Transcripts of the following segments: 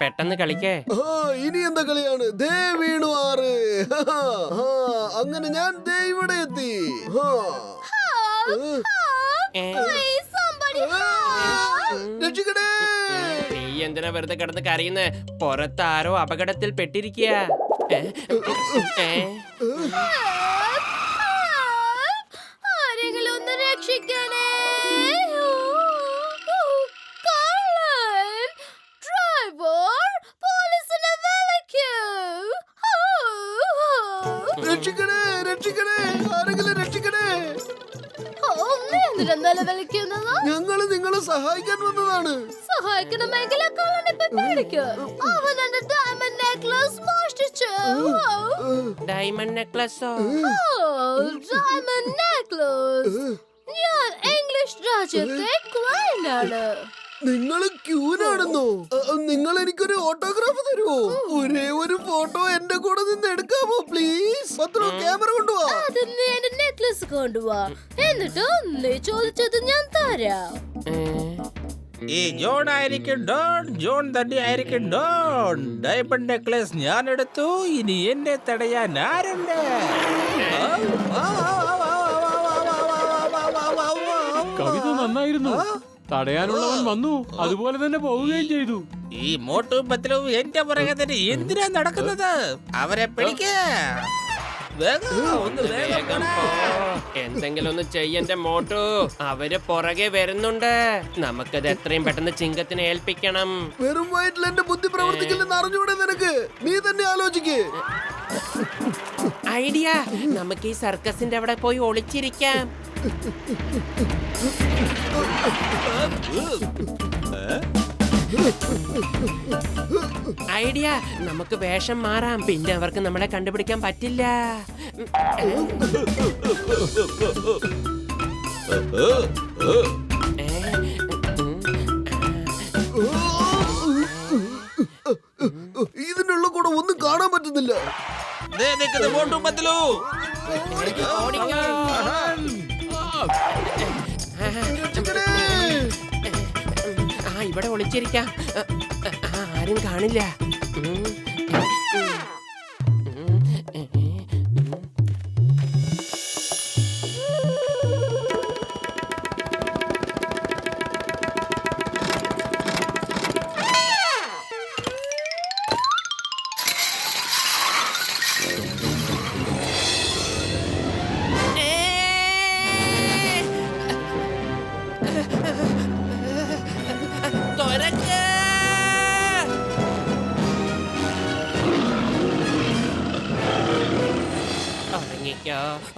പെട്ടെന്ന് കളിക്കേ. ഇനി എന്താ കളിയാണ്? ദേ വീണു 6. അങ്ങനെ ഞാൻ ദേ ഇവിടെ എത്തി. രക്ഷിക്കണേ! നീ എന്തിനാ വെറുതെ കിടന്ന് കരയുന്നേ? പുറത്ത് ആരോ അപകടത്തിൽ പെട്ടിരിക്കുക. ആരെങ്കിലും ഒന്ന് രക്ഷിക്കണേ! രക്ഷിക്കണേ! രക്ഷിക്കണേ! ആരെങ്കിലും രക്ഷിക്കണേ! ഞങ്ങള് നിങ്ങളെ സഹായിക്കാൻ വന്നതാണ്. സഹായിക്കണമെങ്കിൽ അവൻ എന്റെ ഡയമണ്ട് നെക്ലസ് മോഷ്ടിച്ചു. ഡയമണ്ട് നെക്ലസോ? Diamond necklace. ഞാൻ ഇംഗ്ലീഷ് രാജ്യത്തെ ക്വീൻ ആണ്. നിങ്ങൾ ക്യൂനാണെന്നോ? നിങ്ങൾ എനിക്കൊരു ഓട്ടോഗ്രാഫ് തരുമോ? ഒരേ ഒരു ഫോട്ടോ എന്റെ കൂടെ നിന്ന് എടുക്കാമോ പ്ലീസ്? ക്യാമറ കൊണ്ടുപോവാ. അതിന് എന്റെ നെക്ലസ് കൊണ്ടുപോവാ. എന്നിട്ട് നീ ചോദിച്ചത് ഞാൻ തരാം. ഈ ജോൺ ആയിരിക്കും ഡോൺ. ജോൺ തന്നെ ആയിരിക്കും ഡോൺ. ഡയമണ്ട് നെക്ലസ് ഞാൻ എടുത്തു. ഇനി എന്നെ തടയാൻ ആരുണ്ട്? കവിത നന്നായിരുന്നു. തടയാനുള്ളവൻ വന്നു, അതുപോലെ തന്നെ പോവുകയും ചെയ്തു. ഈ മോട്ടും പത്തിലും എന്റെ പുറകെ തന്നെ എന്തിനാ നടക്കുന്നത്? അവരെ പിടിക്ക. എന്തെങ്കിലും ഒന്ന് ചെയ്യന്റെ മോട്ടു. അവര് പുറകെ വരുന്നുണ്ട്. നമുക്കത് എത്രയും പെട്ടെന്ന് ചിങ്കത്തിനെ ഏൽപ്പിക്കണം. വെറും വയറ്റിൽ എന്റെ ബുദ്ധി പ്രവർത്തിക്കില്ലെന്ന് അറിഞ്ഞൂടെ നിനക്ക്? നീ തന്നെ ആലോചിക്ക്. ഐഡിയ! നമുക്ക് ഈ സർക്കസിന്റെ അവിടെ പോയി ഒളിച്ചിരിക്കാം. ഐഡിയ! നമുക്ക് വേഷം മാറാം. പിന്നെ അവർക്ക് നമ്മളെ കണ്ടുപിടിക്കാൻ പറ്റില്ല. ഇതിനുള്ള കൂടെ ഒന്നും കാണാൻ പറ്റുന്നില്ല. മോട്ടും പത്തിലു ഇവിടെ ഒളിച്ചിരിക്കാം. ആരും കാണില്ല.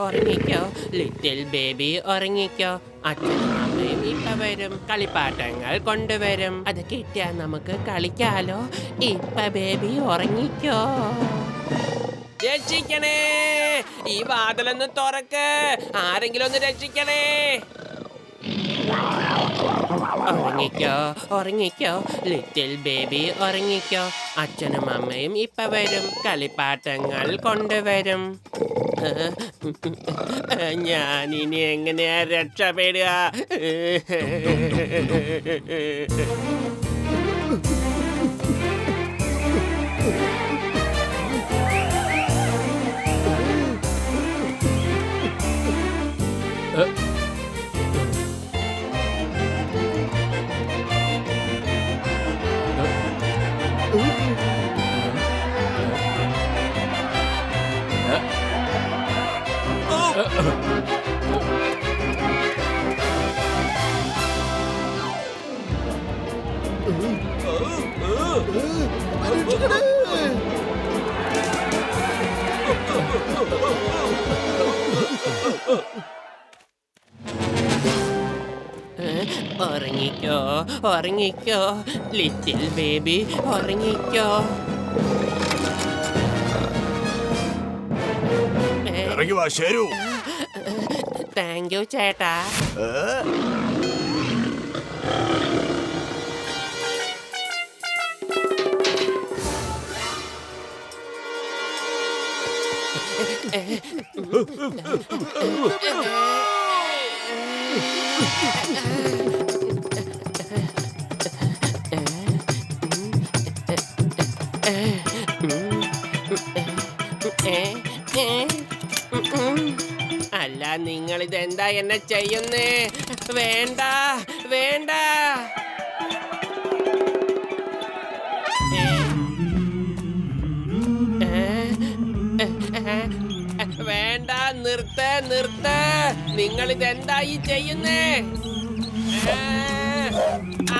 ഉറങ്ങിക്കോ ലിറ്റിൽ ബേബി, ഉറങ്ങിക്കോ. അച്ഛനും അമ്മയും ഇപ്പൊ വരും. കളിപ്പാട്ടങ്ങൾ കൊണ്ടുവരും. അത് കിട്ടിയാ നമുക്ക് കളിക്കാലോ. ഇപ്പൊ ബേബി ഉറങ്ങിക്കോ. രക്ഷിക്കണേ! ഈ വാതിലൊന്ന് തുറക്ക്. ആരെങ്കിലും ഒന്ന് രക്ഷിക്കണേ. ഉറങ്ങിക്കോ ഉറങ്ങിക്കോ ലിറ്റിൽ ബേബി, ഉറങ്ങിക്കോ. അച്ഛനും അമ്മയും ഇപ്പൊ വരും. കളിപ്പാട്ടങ്ങൾ കൊണ്ടുവരും. ഞാനിനി എങ്ങനെയാ രക്ഷപ്പെടുക? ഉറങ്ങിക്കോ ഉറങ്ങിക്കോ ലിറ്റിൽ ബേബി, ഉറങ്ങിക്കോ. ഇറങ്ങി വാ ശരു. താങ്ക് യു ചേട്ടാ. നിങ്ങൾ ഇതെന്താ എന്നെ ചെയ്യുന്നേ? വേണ്ട വേണ്ട. വേണ്ട, നിർത്ത. നിങ്ങൾ ഇതെന്തായി ചെയ്യുന്നേ?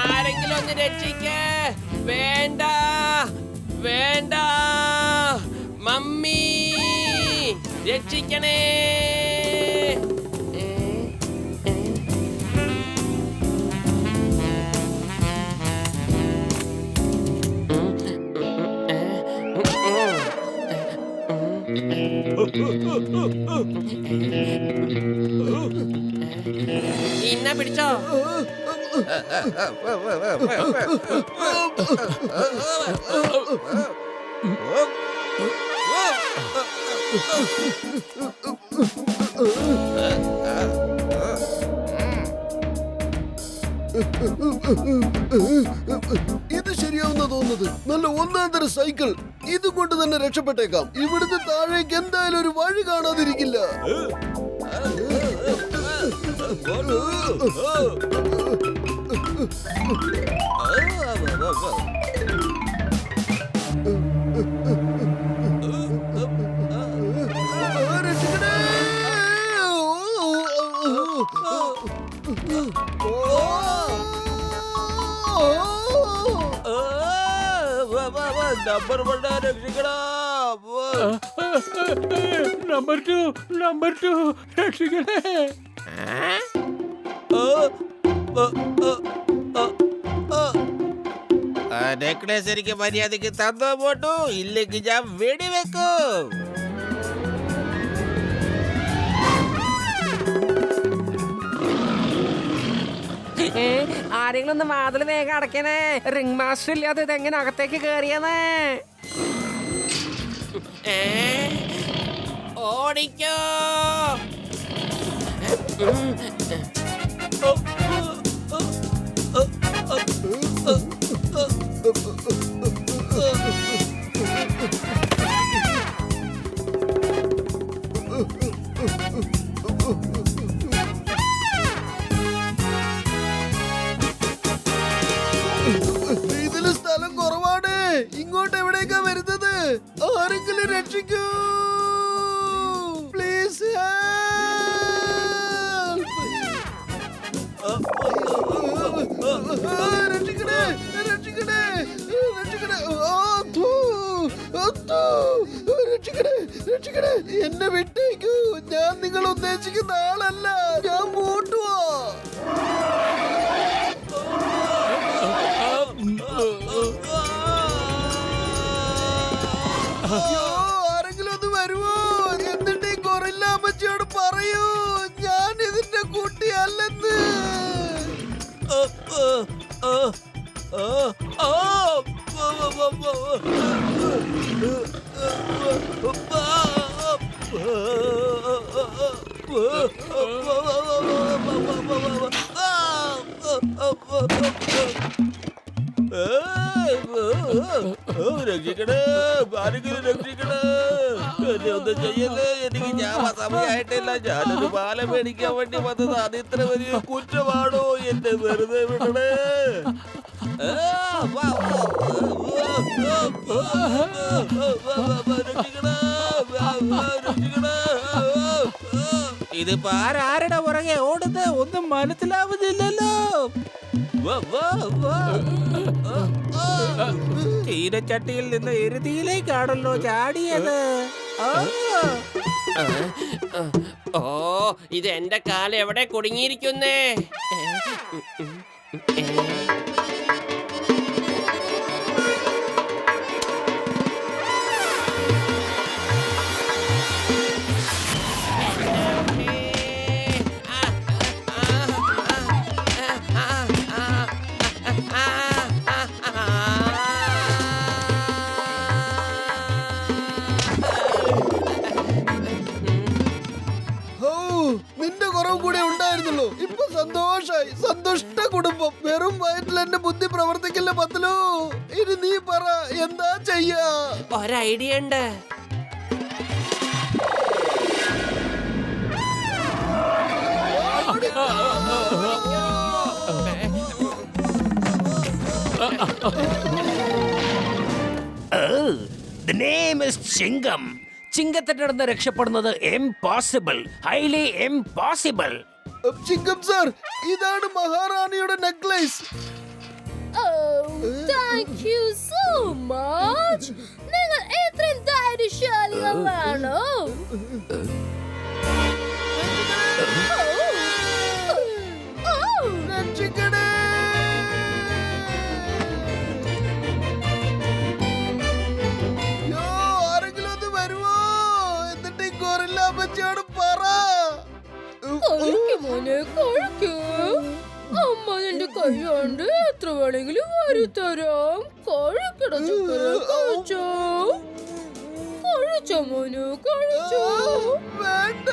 ആരെങ്കിലും ഒന്ന് രക്ഷിക്ക. വേണ്ട വേണ്ട, മമ്മി രക്ഷിക്കണേ. ഇന്ന പിടിച്ചോ. ഇത് ശരിയാവുന്ന തോന്നുന്നത്. നല്ല ഒന്നാം തരം സൈക്കിൾ. ഇതും കൊണ്ട് തന്നെ രക്ഷപ്പെട്ടേക്കാം. ഇവിടുന്ന് താഴേക്ക് എന്തായാലും ഒരു വഴി കാണാതിരിക്കില്ല. നമ്പർ 1 രക്ഷിക്കടാ. നമ്പർ 2 രക്ഷിക്കണേ. നെക്ലേസ് എനിക്ക് മര്യാദക്ക് തന്നോ പോട്ടു, ഇല്ലെങ്കിൽ ഞാൻ വെടിവെക്കും. ആരെങ്കിലും ഒന്ന് വാതിൽ വേഗം അടയ്ക്കണേ. റിംഗ് മാസ്റ്റർ ഇല്ലാതെ ഇതെങ്ങനെ അകത്തേക്ക് കേറിയെന്ന്. ഓടിക്കോ. ഇതില് സ്ഥലം കുറവാണ്. ഇങ്ങോട്ട് എവിടേക്കാ വരുന്നത്? ആരെങ്കിലും രക്ഷിക്കൂ പ്ലീസ്. രക്ഷിക്കണേ. എന്നെ വിട്ടേക്കൂ. ഞാൻ നിങ്ങൾ ഉദ്ദേശിക്കുന്ന ആളല്ല. ഞാൻ മൂട്ടുവാ. ആരെങ്കിലും ഒന്ന് വരുമോ? എന്നിട്ട് ഈ ഗൊറില്ല അമ്മച്ചിയോട് പറയൂ ഞാൻ ഇതിന്റെ കുട്ടിയല്ലെന്ന്. രക്ഷിക്കണേ, ആരെങ്കിലും രക്ഷിക്കണേ. എന്നെ ഒന്നും ചെയ്യല്ലേ. എനിക്ക് ഞാൻ സമയമായിട്ടില്ല. ഞാനൊരു പാല മേടിക്കാൻ വേണ്ടി വന്നത്. അത് ഇത്ര വലിയ കുറ്റമാണോ? എന്നെ വെറുതെ വിടണേ. ഇതിപ്പോ ആരാരുടെ പുറകെ ഓടുന്നത് ഒന്നും മനസ്സിലാവുന്നില്ലല്ലോ. ചീനച്ചട്ടിയിൽ നിന്ന് എരുതിയിലേക്കാണല്ലോ ചാടിയത്. ഓ, ഇത് എന്റെ കാല് എവിടെ കുടുങ്ങിയിരിക്കുന്നേ? നിന്റെ കുറവ് കൂടെ ഉണ്ടായിരുന്നല്ലോ. ഇപ്പൊ സന്തോഷായി. സന്തുഷ്ട കുടുംബം. വെറും വയറ്റിൽ എന്റെ ബുദ്ധി പ്രവർത്തിക്കില്ല പത്തലോ. ഇനി നീ പറ എന്താ ചെയ്യാ? ഒരൈഡിയ ഉണ്ട്. The name is Chinkam. ചിങ്കത്തിന്റെ അടുത്ത് രക്ഷപ്പെടുന്നത് impossible, highly impossible. Chinkam sir, ഇതാണ് മഹാറാണിയുടെ necklace. Thank you so much. നിങ്ങൾ ഇത്രയും ധൈര്യശാലികളാണോ? രക്ഷിക്കണേ. യോ, ആരെങ്കിലും ഒന്ന് വരുമോ? എന്നിട്ട് ഈ ഗൊറില്ല അമ്മച്ചിയോട് പറ. കഴിക്ക് മോനെ, കഴിക്ക്. അമ്മ നിന്റെ കൈ കൊണ്ട് എത്ര വേണമെങ്കിലും വരുത്തരാം. കഴിക്കട ചക്കര, കഴിച്ചോ. കഴിച്ചോ മോനെ, കഴിച്ചോ. വേണ്ട.